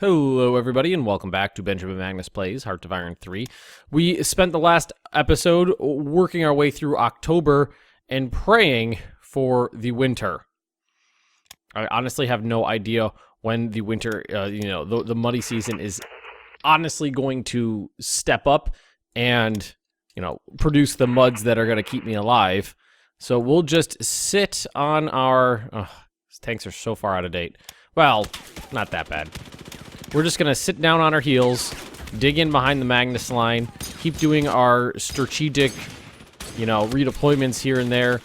Hello, everybody, and welcome back to Benjamin Magnus Plays Heart of Iron 3. We spent the last episode working our way through October and praying for the winter. I honestly have no idea when the winter, the muddy season is honestly going to step up and, produce the muds that are going to keep me alive. So we'll just sit on our... these tanks are so far out of date. Well, not that bad. We're just going to sit down on our heels, dig in behind the Magnus line, keep doing our strategic, redeployments here and there,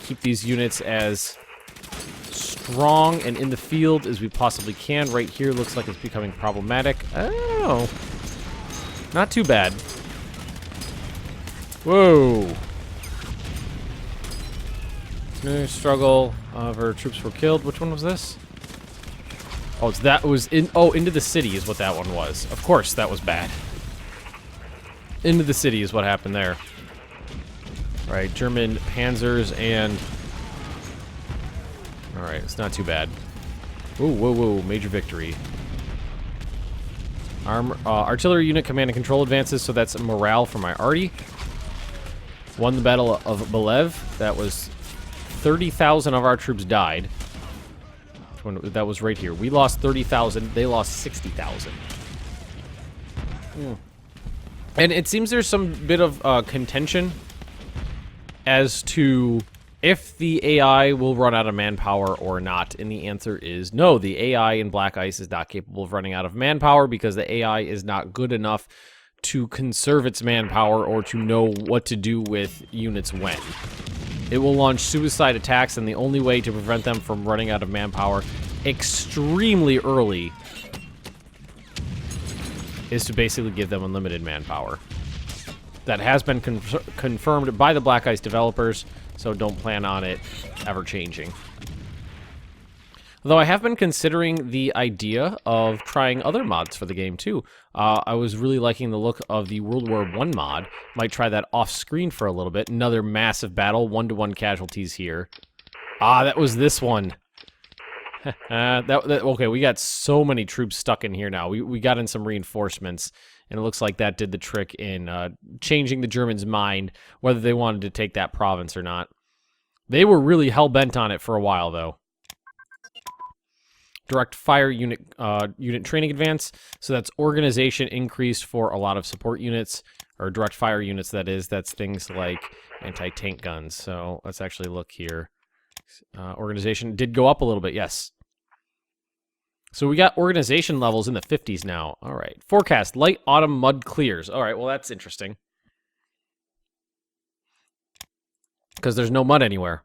keep these units as strong and in the field as we possibly can. Right here looks like it's becoming problematic. Oh, not too bad. Whoa. Struggle of our troops were killed. Which one was this? Oh, that was into the city is what that one was. Of course, that was bad. Into the city is what happened there. All right, German panzers and... All right, it's not too bad. Ooh, whoa, major victory. Artillery unit command and control advances, so that's morale for my arty. Won the Battle of Belev. That was 30,000 of our troops died. That was right here. We lost 30,000. They lost 60,000. And it seems there's some bit of contention as to if the AI will run out of manpower or not. And the answer is no. The AI in BlackICE is not capable of running out of manpower because the AI is not good enough to conserve its manpower or to know what to do with units when. It will launch suicide attacks, and the only way to prevent them from running out of manpower extremely early is to basically give them unlimited manpower. That has been confirmed by the BlackICE developers, so don't plan on it ever changing. Though I have been considering the idea of trying other mods for the game, too. I was really liking the look of the World War I mod. Might try that off-screen for a little bit. Another massive battle, 1-to-1 casualties here. Ah, that was this one. Okay, we got so many troops stuck in here now. We got in some reinforcements, and it looks like that did the trick in changing the Germans' mind, whether they wanted to take that province or not. They were really hell-bent on it for a while, though. Direct fire unit training advance. So that's organization increased for a lot of support units, or direct fire units, that is. That's things like anti-tank guns. So let's actually look here. Organization did go up a little bit, yes. So we got organization levels in the 50s now. All right. Forecast, light autumn mud clears. All right, well, that's interesting. Because there's no mud anywhere.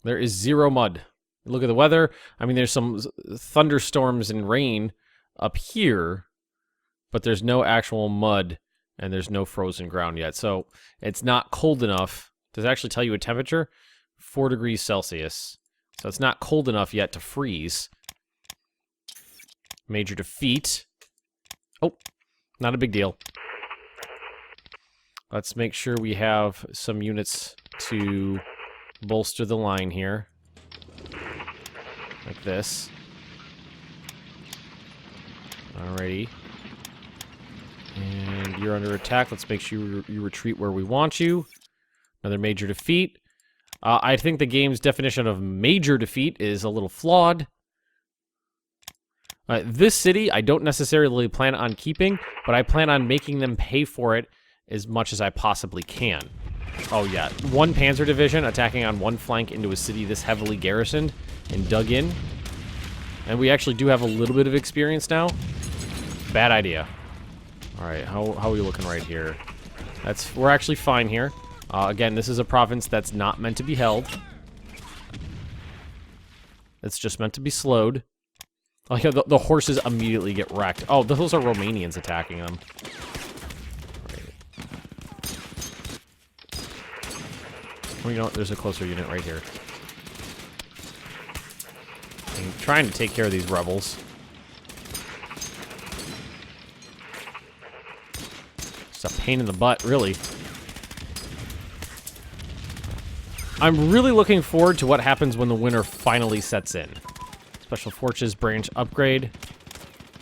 There is zero mud. Look at the weather. I mean, there's some thunderstorms and rain up here, but there's no actual mud, and there's no frozen ground yet. So it's not cold enough. Does it actually tell you a temperature? 4 degrees Celsius. So it's not cold enough yet to freeze. Major defeat. Oh, not a big deal. Let's make sure we have some units to bolster the line here. Like this. Alrighty. And you're under attack. Let's make sure you retreat where we want you. Another major defeat. I think the game's definition of major defeat is a little flawed. This city, I don't necessarily plan on keeping, but I plan on making them pay for it as much as I possibly can. Oh, yeah. One panzer division attacking on one flank into a city this heavily garrisoned and dug in. And we actually do have a little bit of experience now. Bad idea. All right, how are we looking right here? We're actually fine here. Again, this is a province that's not meant to be held. It's just meant to be slowed. Like the horses immediately get wrecked. Oh, those are Romanians attacking them. Well, you know what? There's a closer unit right here. I'm trying to take care of these rebels. It's a pain in the butt, really. I'm really looking forward to what happens when the winter finally sets in. Special Forces branch upgrade.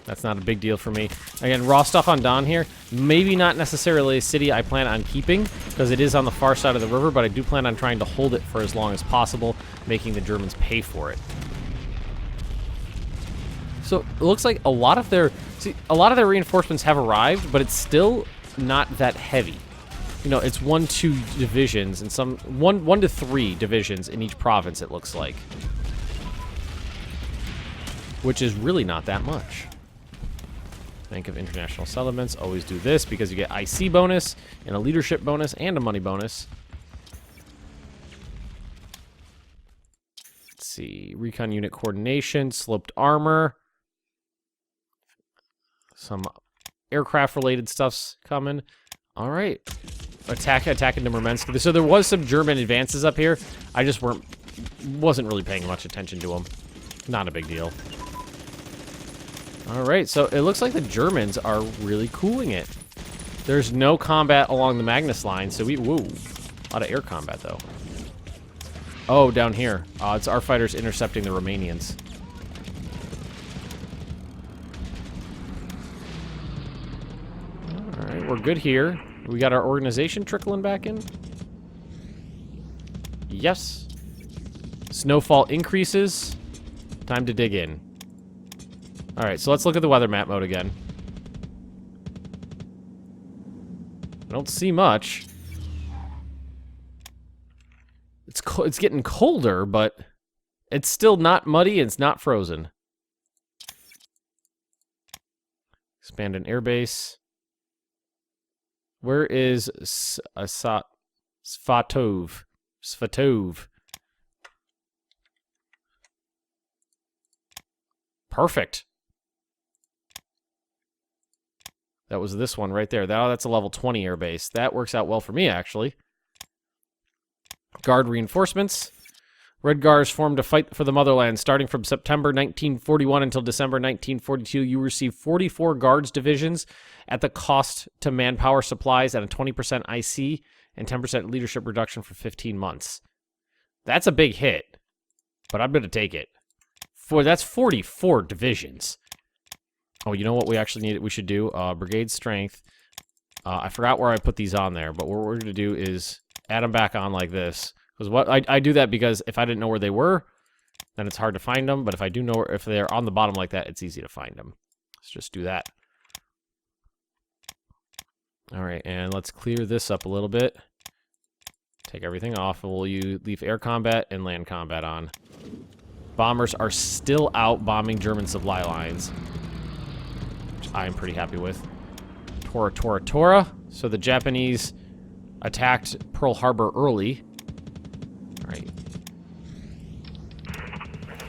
That's not a big deal for me. Again, raw stuff on Don here. Maybe not necessarily a city I plan on keeping, because it is on the far side of the river, but I do plan on trying to hold it for as long as possible, making the Germans pay for it. So it looks like a lot of their reinforcements have arrived, but it's still not that heavy. You know, it's 1-2 divisions and some 1 to 3 divisions in each province, it looks like. Which is really not that much. Bank of International Settlements, always do this because you get IC bonus and a leadership bonus and a money bonus. Let's see, recon unit coordination, sloped armor. Some aircraft related stuff's coming. All right. Attacking to Murmansk. So there was some German advances up here. I just wasn't really paying much attention to them. Not a big deal. All right, so it looks like the Germans are really cooling it. There's no combat along the Magnus line, so whoa, a lot of air combat though. Oh, down here. It's our fighters intercepting the Romanians. All right, we're good here. We got our organization trickling back in. Yes. Snowfall increases. Time to dig in. All right, so let's look at the weather map mode again. I don't see much. It's getting colder, but it's still not muddy and it's not frozen. Expand an airbase. Where is Svatov? Svatov. Perfect. That was this one right there. That's a level 20 airbase. That works out well for me, actually. Guard reinforcements. Red Guards formed to fight for the motherland. Starting from September 1941 until December 1942, you receive 44 Guards divisions at the cost to manpower supplies at a 20% IC and 10% leadership reduction for 15 months. That's a big hit, but I'm going to take it. That's 44 divisions. Oh, you know what we actually need? We should do brigade strength. I forgot where I put these on there, but what we're going to do is add them back on like this. Because what I do that because if I didn't know where they were, then it's hard to find them. But if I do know if they're on the bottom like that, it's easy to find them. Let's just do that. All right, and let's clear this up a little bit. Take everything off, and we'll leave air combat and land combat on. Bombers are still out bombing German supply lines, which I am pretty happy with. Tora. So the Japanese attacked Pearl Harbor early. All right.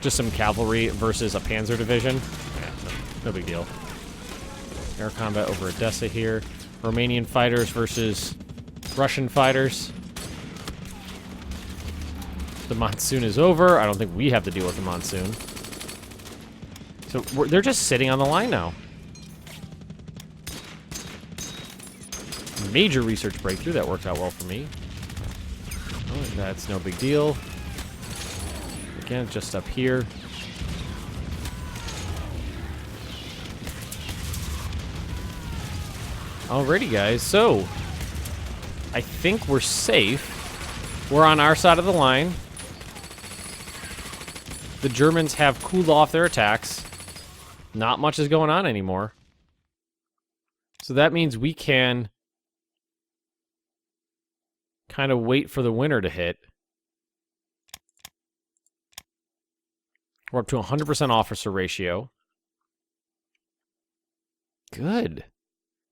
Just some cavalry versus a panzer division. Yeah, no big deal. Air combat over Odessa here. Romanian fighters versus Russian fighters. The monsoon is over. I don't think we have to deal with the monsoon. So they're just sitting on the line now. Major research breakthrough. That worked out well for me. Oh, that's no big deal. Again, just up here. Alrighty, guys. So, I think we're safe. We're on our side of the line. The Germans have cooled off their attacks. Not much is going on anymore. So that means we can kind of wait for the winter to hit. We're up to 100% officer ratio. Good.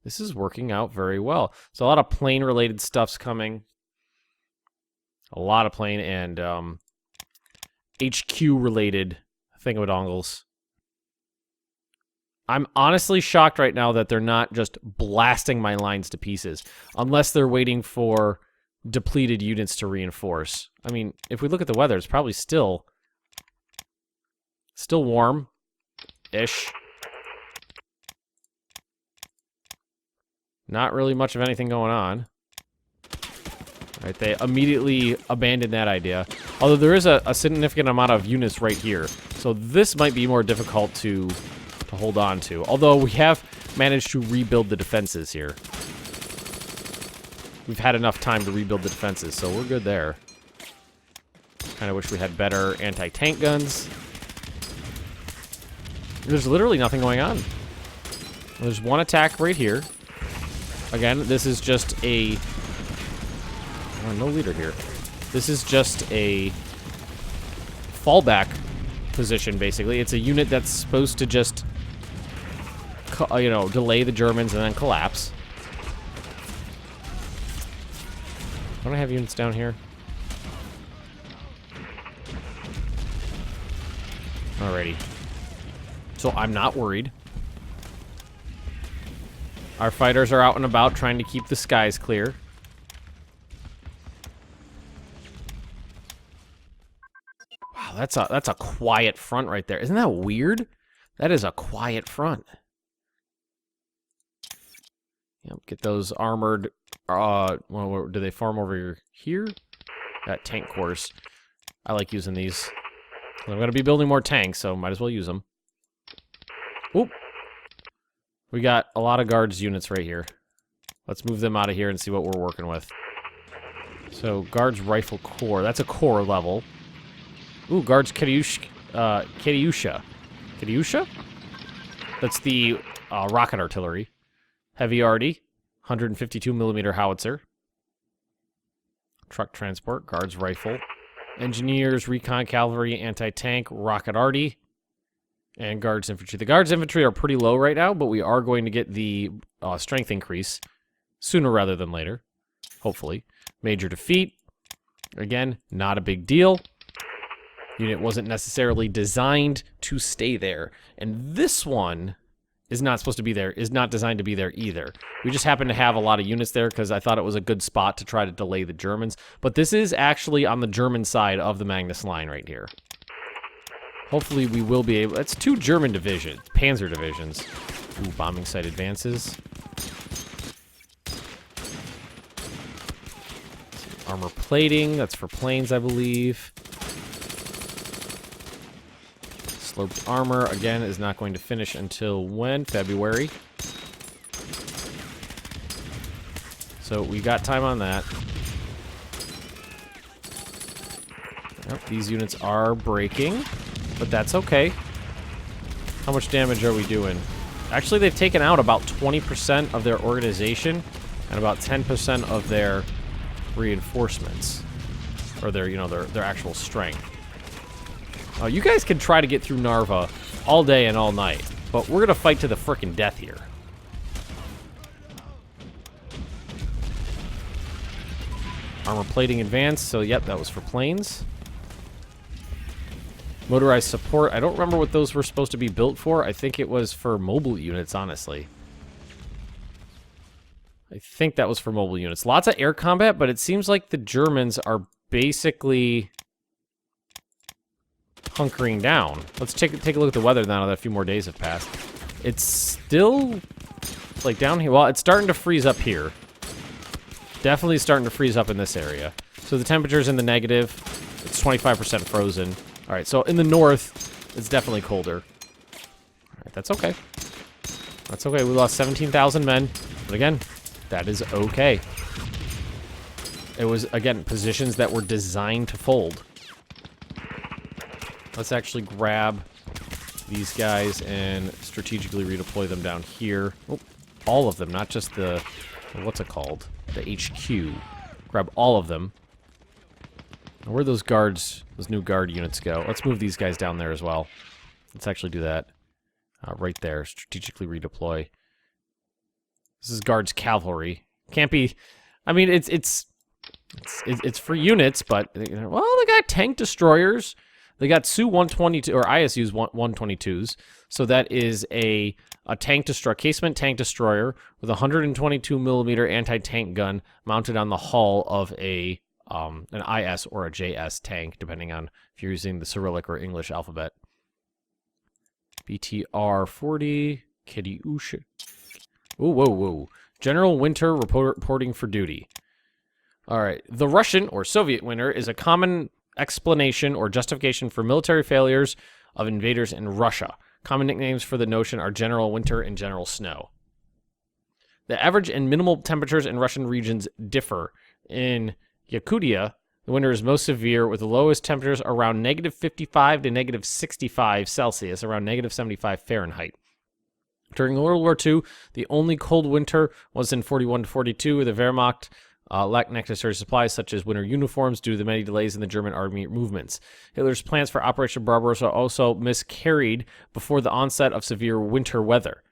This is working out very well. So a lot of plane-related stuff's coming. A lot of plane and HQ-related thingamadongles. I'm honestly shocked right now that they're not just blasting my lines to pieces. Unless they're waiting for depleted units to reinforce. I mean, if we look at the weather, it's probably still warm-ish. Not really much of anything going on. Right, they immediately abandoned that idea. Although there is a significant amount of units right here. So this might be more difficult to hold on to. Although we have managed to rebuild the defenses here. We've had enough time to rebuild the defenses, so we're good there. Kind of wish we had better anti-tank guns. There's literally nothing going on. There's one attack right here. Again, this is just a... Oh, no leader here. This is just a fallback position, basically. It's a unit that's supposed to just, you know, delay the Germans and then collapse. Don't I have units down here? Alrighty. So I'm not worried. Our fighters are out and about trying to keep the skies clear. Wow, that's a quiet front right there. Isn't that weird? That is a quiet front. Yep, get those armored. Well, do they farm over here? Got tank cores. I like using these. I'm gonna be building more tanks, so might as well use them. Oop. We got a lot of guards units right here. Let's move them out of here and see what we're working with. So, guards rifle core. That's a core level. Ooh, guards Katyusha. Katyusha? That's the rocket artillery. Heavy arty. 152 millimeter howitzer. Truck transport. Guards rifle. Engineers, recon cavalry, anti-tank, rocket arty. And guards infantry. The guards infantry are pretty low right now, but we are going to get the strength increase sooner rather than later. Hopefully. Major defeat. Again, not a big deal. Unit wasn't necessarily designed to stay there. And this one is not supposed to be there, is not designed to be there either. We just happen to have a lot of units there because I thought it was a good spot to try to delay the Germans. But this is actually on the German side of the Magnus line right here. Hopefully we will be able... That's 2 German divisions, panzer divisions. Ooh, bombing site advances. Armor plating, that's for planes, I believe. Sloped armor, again, is not going to finish until when? February. So we got time on that. Yep, these units are breaking, but that's okay. How much damage are we doing? Actually, they've taken out about 20% of their organization and about 10% of their reinforcements. Or their, you know, their actual strength. You guys can try to get through Narva all day and all night, but we're gonna fight to the frickin' death here. Armor plating advanced, so yep, that was for planes. Motorized support, I don't remember what those were supposed to be built for. I think it was for mobile units, honestly. I think that was for mobile units. Lots of air combat, but it seems like the Germans are basically hunkering down. Let's take a look at the weather now that a few more days have passed. It's still, like, down here. Well, it's starting to freeze up here. Definitely starting to freeze up in this area. So the temperature's in the negative. It's 25% frozen. All right, so in the north, it's definitely colder. All right, that's okay. That's okay. We lost 17,000 men. But again, that is okay. It was, again, positions that were designed to fold. Let's actually grab these guys and strategically redeploy them down here. Oh, all of them, not just the, what's it called? The HQ. Grab all of them. Now, where'd those guards, those new guard units go? Let's move these guys down there as well. Let's actually do that. Right there, strategically redeploy. This is guards cavalry. Can't be, I mean, it's for units, but, well, they got tank destroyers. They got Su-122, or ISU's 122s. So that is a tank destroyer, casement tank destroyer with a 122 millimeter anti-tank gun mounted on the hull of an IS or a JS tank, depending on if you're using the Cyrillic or English alphabet. BTR-40, Katyusha. Whoa, whoa, whoa. General Winter reporting for duty. All right. The Russian or Soviet winter is a common explanation or justification for military failures of invaders in Russia. Common nicknames for the notion are general winter and general snow. The average and minimal temperatures in Russian regions differ. In Yakutia, the winter is most severe, with the lowest temperatures around -55 to -65 Celsius, around -75 Fahrenheit. During World War II, the only cold winter was in 41 to 42, where the Wehrmacht lacked necessary supplies such as winter uniforms due to the many delays in the German army movements. Hitler's plans for Operation Barbarossa also miscarried before the onset of severe winter weather.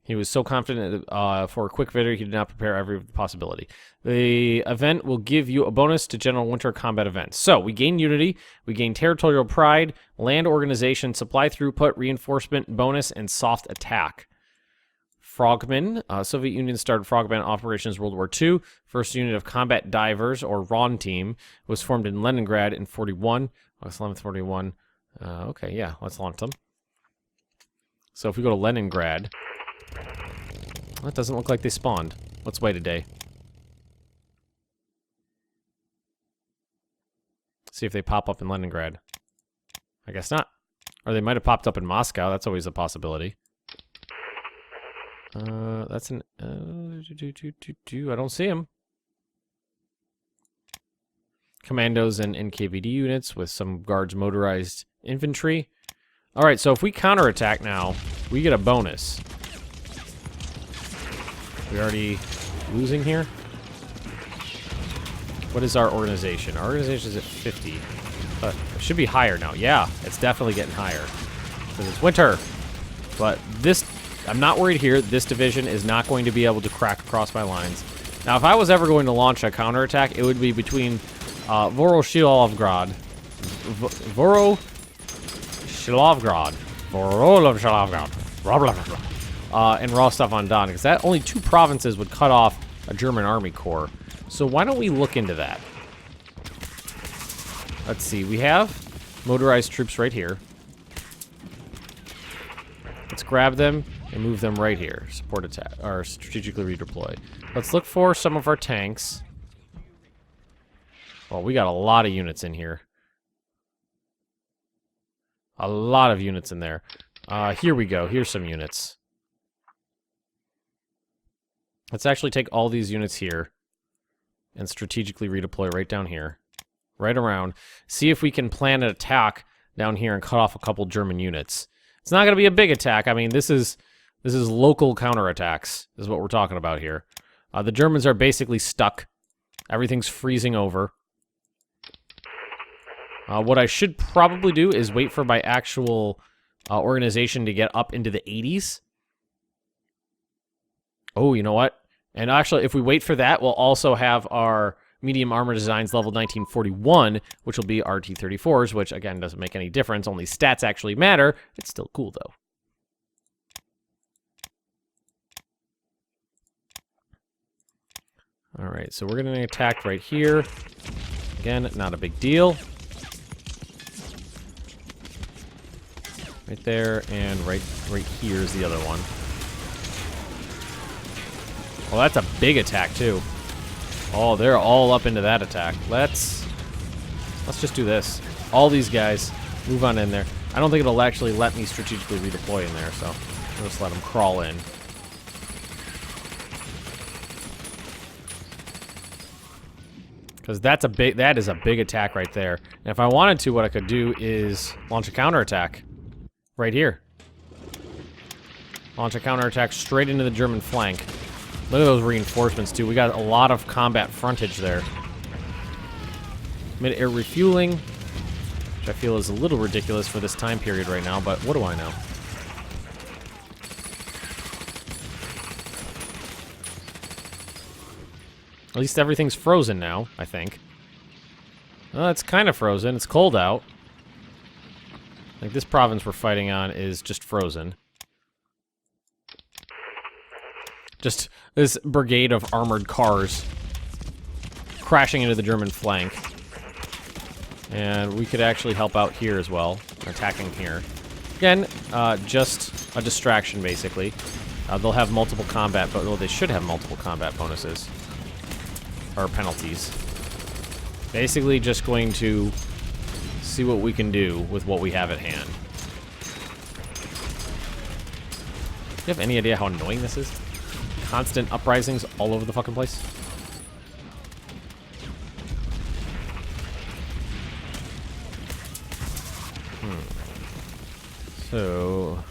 He was so confident for a quick victory, he did not prepare every possibility. The event will give you a bonus to general winter combat events. So, we gain unity, we gain territorial pride, land organization, supply throughput, reinforcement, bonus, and soft attack. Frogmen. Soviet Union started Frogmen operations World War II. First unit of combat divers, or RON team, was formed in Leningrad in 41. August 11th, 41. Okay, yeah, let's launch them. So if we go to Leningrad, that doesn't look like they spawned. Let's wait a day. See if they pop up in Leningrad. I guess not. Or they might have popped up in Moscow. That's always a possibility. That's an... I don't see him. Commandos and NKVD units with some guards motorized infantry. Alright, so if we counterattack now, we get a bonus. We already losing here? What is our organization? Our organization is at 50. It should be higher now. Yeah, it's definitely getting higher. Because it's winter. But this... I'm not worried here. This division is not going to be able to crack across my lines. Now, if I was ever going to launch a counterattack, it would be between Voroshilovgrad and Rostov-on-Don, because that only 2 provinces would cut off a German army corps. So why don't we look into that? Let's see. We have motorized troops right here. Let's grab them and move them right here. Support attack, or strategically redeploy. Let's look for some of our tanks. Well, we got a lot of units in here. A lot of units in there. Here we go. Here's some units. Let's actually take all these units here and strategically redeploy right down here. Right around. See if we can plan an attack down here and cut off a couple German units. It's not going to be a big attack. I mean, this is local counterattacks, is what we're talking about here. The Germans are basically stuck. Everything's freezing over. What I should probably do is wait for my actual organization to get up into the 80s. Oh, you know what? And actually, if we wait for that, we'll also have our medium armor designs level 1941, which will be RT-34s, which, again, doesn't make any difference. Only stats actually matter. It's still cool, though. All right, so we're going to attack right here. Again, not a big deal. Right there, and right here is the other one. Well, that's a big attack, too. Oh, they're all up into that attack. Let's just do this. All these guys, move on in there. I don't think it'll actually let me strategically redeploy in there, so I'll just let them crawl in. Because that is a big attack right there. And if I wanted to, what I could do is launch a counterattack right here. Launch a counterattack straight into the German flank. Look at those reinforcements, too. We got a lot of combat frontage there. Mid-air refueling, which I feel is a little ridiculous for this time period right now, but what do I know? At least everything's frozen now, I think. Well, it's kind of frozen. It's cold out. Like, this province we're fighting on is just frozen. Just this brigade of armored cars crashing into the German flank. And we could actually help out here as well, attacking here. Again, just a distraction, basically. They'll have multiple combat, but well, they should have multiple combat bonuses. or penalties. Basically just going to see what we can do with what we have at hand. Do you have any idea how annoying this is? Constant uprisings all over the fucking place. So,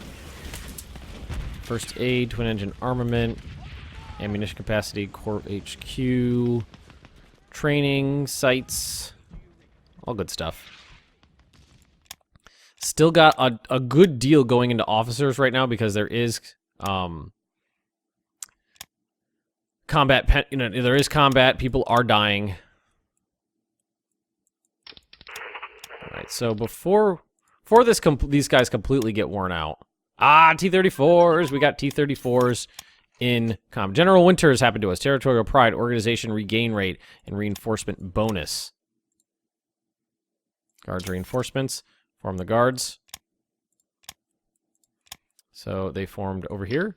first aid, twin engine armament, ammunition capacity, Corp HQ, training, sites, all good stuff. Still got a good deal going into officers right now because there is combat. There is combat. People are dying. All right, so before these guys completely get worn out. T-34s. We got T-34s in combat. General Winters happened to us. Territorial pride, organization regain rate, and reinforcement bonus. Guards reinforcements. Form the guards. So they formed over here.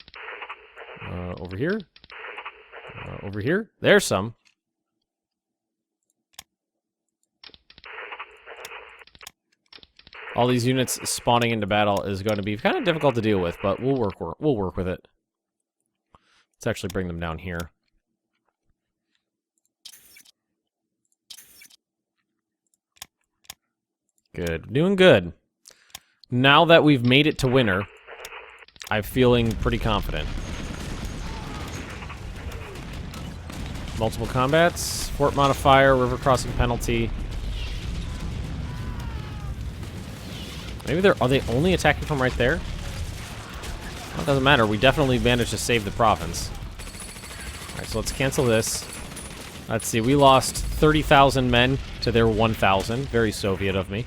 Over here. Over here. There's some. All these units spawning into battle is going to be kind of difficult to deal with, but we'll work with it. Let's actually bring them down here. Good. Doing good. Now that we've made it to winter, I'm feeling pretty confident. Multiple combats, fort modifier, river crossing penalty. Maybe are they only attacking from right there? Well, it doesn't matter. We definitely managed to save the province. Alright, so let's cancel this. Let's see. We lost 30,000 men to their 1,000. Very Soviet of me.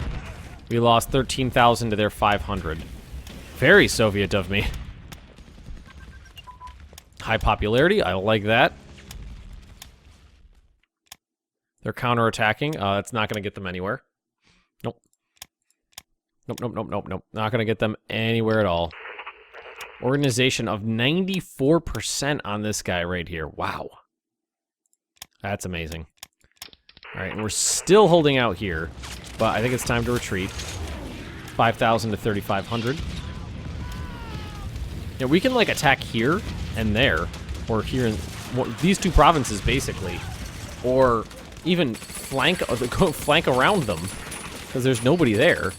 We lost 13,000 to their 500. Very Soviet of me. High popularity. I like that. They're counterattacking. That's not going to get them anywhere. Nope. Nope. Not going to get them anywhere at all. Organization of 94% on this guy right here. Wow. That's amazing. All right, and we're still holding out here, but I think it's time to retreat. 5,000 to 3,500. Yeah, we can, like, attack here and there, or here in these two provinces, basically, or even flank around them, because there's nobody there.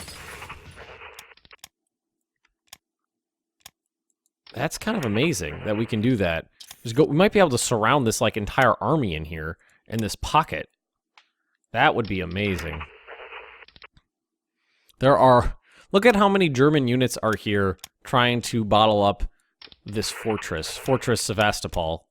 That's kind of amazing that we can do that. We might be able to surround this, like, entire army in here, in this pocket. That would be amazing. Look at how many German units are here trying to bottle up this fortress. Fortress Sevastopol.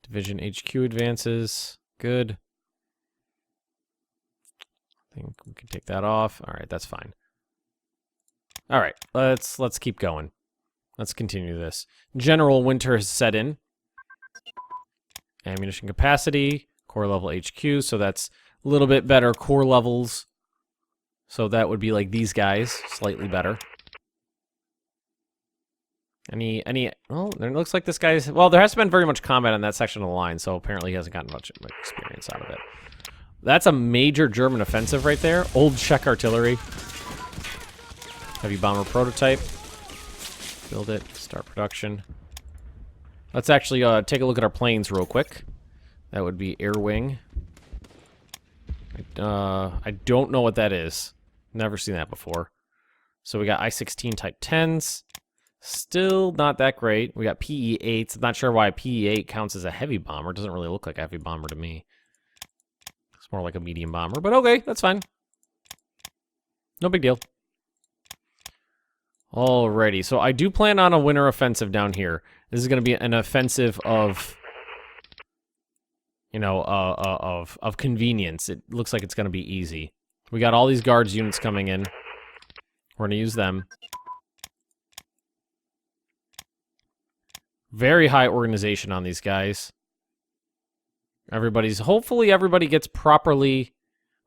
Division HQ advances. Good. I think we can take that off. All right, that's fine. All right, let's keep going. Let's continue this. General Winter has set in. Ammunition capacity, core level HQ, so that's a little bit better core levels. So that would be like these guys, slightly better. Well, it looks like this guy's, well, there hasn't been very much combat in that section of the line, so apparently he hasn't gotten much experience out of it. That's a major German offensive right there. Old Czech artillery. Heavy bomber prototype. Build it. Start production. Let's actually take a look at our planes real quick. That would be Air Wing. I don't know what that is. Never seen that before. So we got I-16 Type 10s. Still not that great. We got PE-8s. I'm not sure why a PE-8 counts as a heavy bomber. It doesn't really look like a heavy bomber to me. It's more like a medium bomber, but okay, that's fine. No big deal. Alrighty, so I do plan on a winter offensive down here. This is going to be an offensive of, you know, of convenience. It looks like it's going to be easy. We got all these guards units coming in. We're going to use them. Very high organization on these guys. Hopefully everybody gets properly...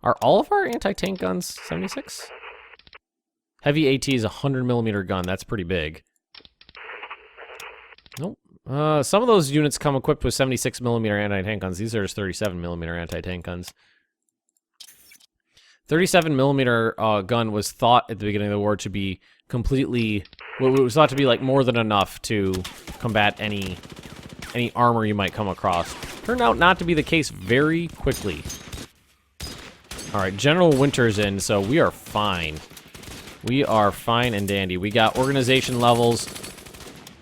Are all of our anti-tank guns 76? Heavy AT is a 100mm gun. That's pretty big. Nope. Some of those units come equipped with 76mm anti-tank guns. These are just 37mm anti-tank guns. 37mm gun was thought at the beginning of the war to be completely... Well, it was thought to be like more than enough to combat any armor you might come across. Turned out not to be the case very quickly. Alright, General Winter's in, so we are fine. We are fine and dandy. We got organization levels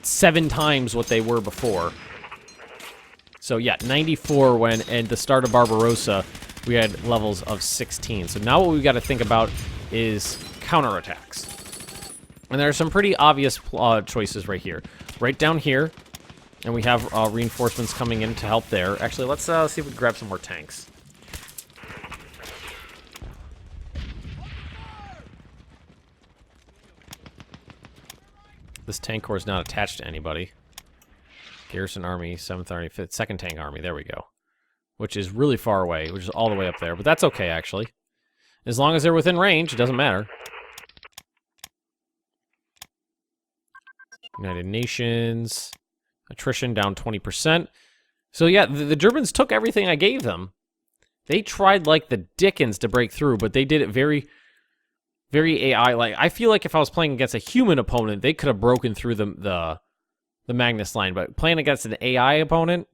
7 times what they were before. So yeah, 94 when at the start of Barbarossa, we had levels of 16. So now what we've got to think about is counterattacks. And there are some pretty obvious choices right here. Right down here, and we have reinforcements coming in to help there. Actually, let's see if we can grab some more tanks. This tank corps is not attached to anybody. Garrison Army, 7th Army, 5th, 2nd Tank Army, there we go. Which is really far away, which is all the way up there. But that's okay, actually. As long as they're within range, it doesn't matter. United Nations. Attrition down 20%. So yeah, the Germans took everything I gave them. They tried like the dickens to break through, but they did it very... very AI-like. I feel like if I was playing against a human opponent, they could have broken through the Magnus line. But playing against an AI opponent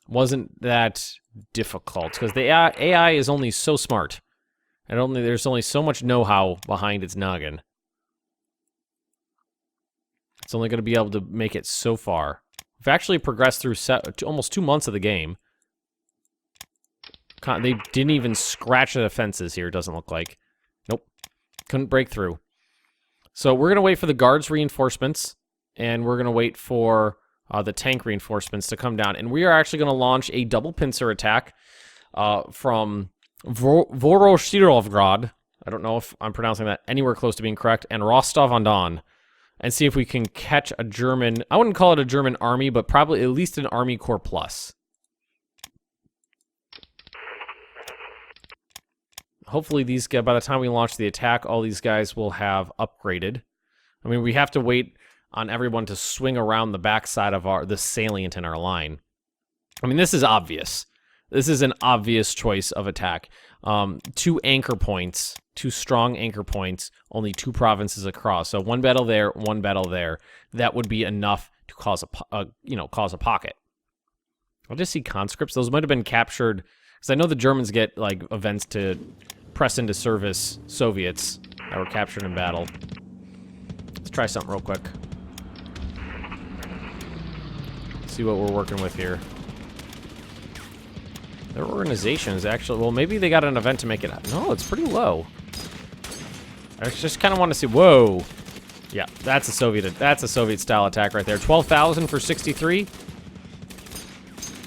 wasn't that difficult because the AI is only so smart, and there's only so much know-how behind its noggin. It's only going to be able to make it so far. We've actually progressed through almost 2 months of the game. They didn't even scratch the fences here. It doesn't look like. Nope. Couldn't break through. So we're going to wait for the guards reinforcements, and we're going to wait for the tank reinforcements to come down. And we are actually going to launch a double pincer attack from Voroshirovgrad. I don't know if I'm pronouncing that anywhere close to being correct. And Rostov-on-Don. And see if we can catch a German... I wouldn't call it a German army, but probably at least an Army Corps Plus. Hopefully these guys, by the time we launch the attack, all these guys will have upgraded. I mean, we have to wait on everyone to swing around the backside of the salient in our line. I mean, this is obvious. This is an obvious choice of attack. 2 anchor points, 2 strong anchor points, only 2 provinces across. So 1 battle there, 1 battle there. That would be enough to cause cause a pocket. I'll just see conscripts. Those might have been captured because I know the Germans get like events to press into service Soviets that were captured in battle. Let's try something real quick. See what we're working with here. Their organization is actually... Well, maybe they got an event to make it... No, it's pretty low. I just kind of want to see... Whoa. Yeah, that's a Soviet-style attack right there. 12,000 for 63.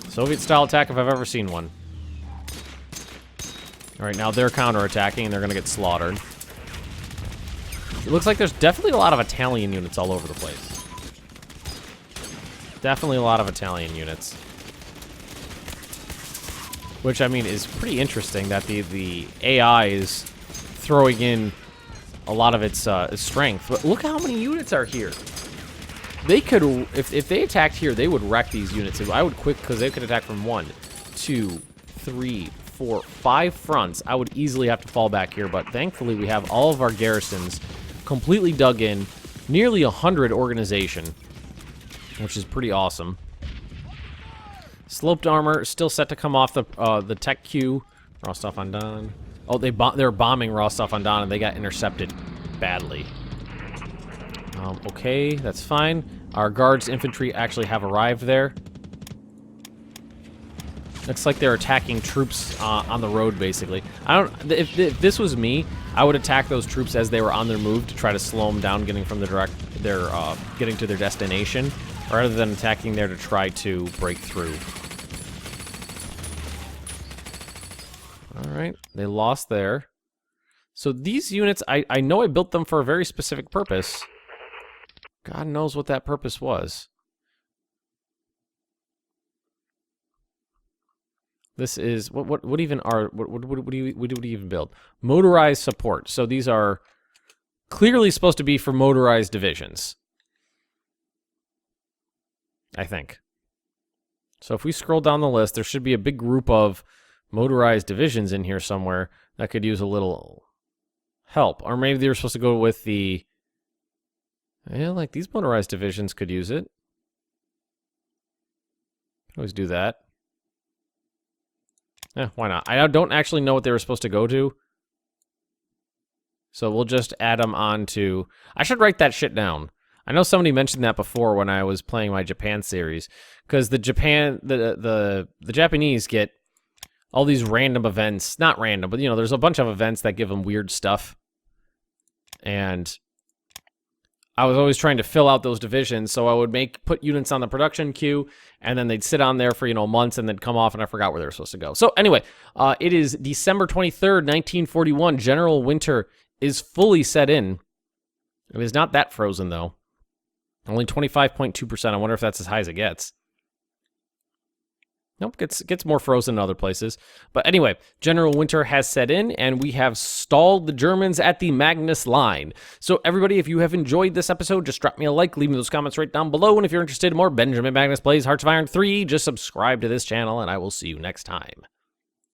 Soviet-style attack if I've ever seen one. All right, now they're counterattacking, and they're going to get slaughtered. It looks like there's definitely a lot of Italian units all over the place. Definitely a lot of Italian units. Which, I mean, is pretty interesting that the AI is throwing in a lot of its strength. But look how many units are here. They could, if they attacked here, they would wreck these units. I would because they could attack from 1, 2, 3, 4, 5 fronts. I would easily have to fall back here, but thankfully we have all of our garrisons completely dug in. Nearly 100 organization, which is pretty awesome. Sloped armor still set to come off the tech queue. Rostov-on-Don. Oh, they're bombing Rostov-on-Don, and they got intercepted badly. Okay, that's fine. Our guards infantry actually have arrived there. Looks like they're attacking troops on the road, basically. If this was me, I would attack those troops as they were on their move to try to slow them down, getting from getting to their destination, rather than attacking there to try to break through. All right, they lost there. So these units, I know I built them for a very specific purpose. God knows what that purpose was. This is what do you even build? Motorized support. So these are clearly supposed to be for motorized divisions. I think. So if we scroll down the list, there should be a big group of motorized divisions in here somewhere that could use a little help. Or maybe they were supposed to go with the... Yeah, like these motorized divisions could use it. Always do that. Why not? I don't actually know what they were supposed to go to. So we'll just add them on to... I should write that shit down. I know somebody mentioned that before when I was playing my Japan series. Because the Japanese get all these random events. Not random, but, you know, there's a bunch of events that give them weird stuff. And I was always trying to fill out those divisions, so I would put units on the production queue, and then they'd sit on there for, you know, months, and then come off, and I forgot where they were supposed to go. So anyway, it is December 23rd, 1941. General winter is fully set in. It is not that frozen, though. Only 25.2%. I wonder if that's as high as it gets. Nope, gets more frozen in other places. But anyway, general winter has set in, and we have stalled the Germans at the Magnus line. So everybody, if you have enjoyed this episode, just drop me a like, leave me those comments right down below, and if you're interested in more Benjamin Magnus Plays Hearts of Iron 3, just subscribe to this channel, and I will see you next time.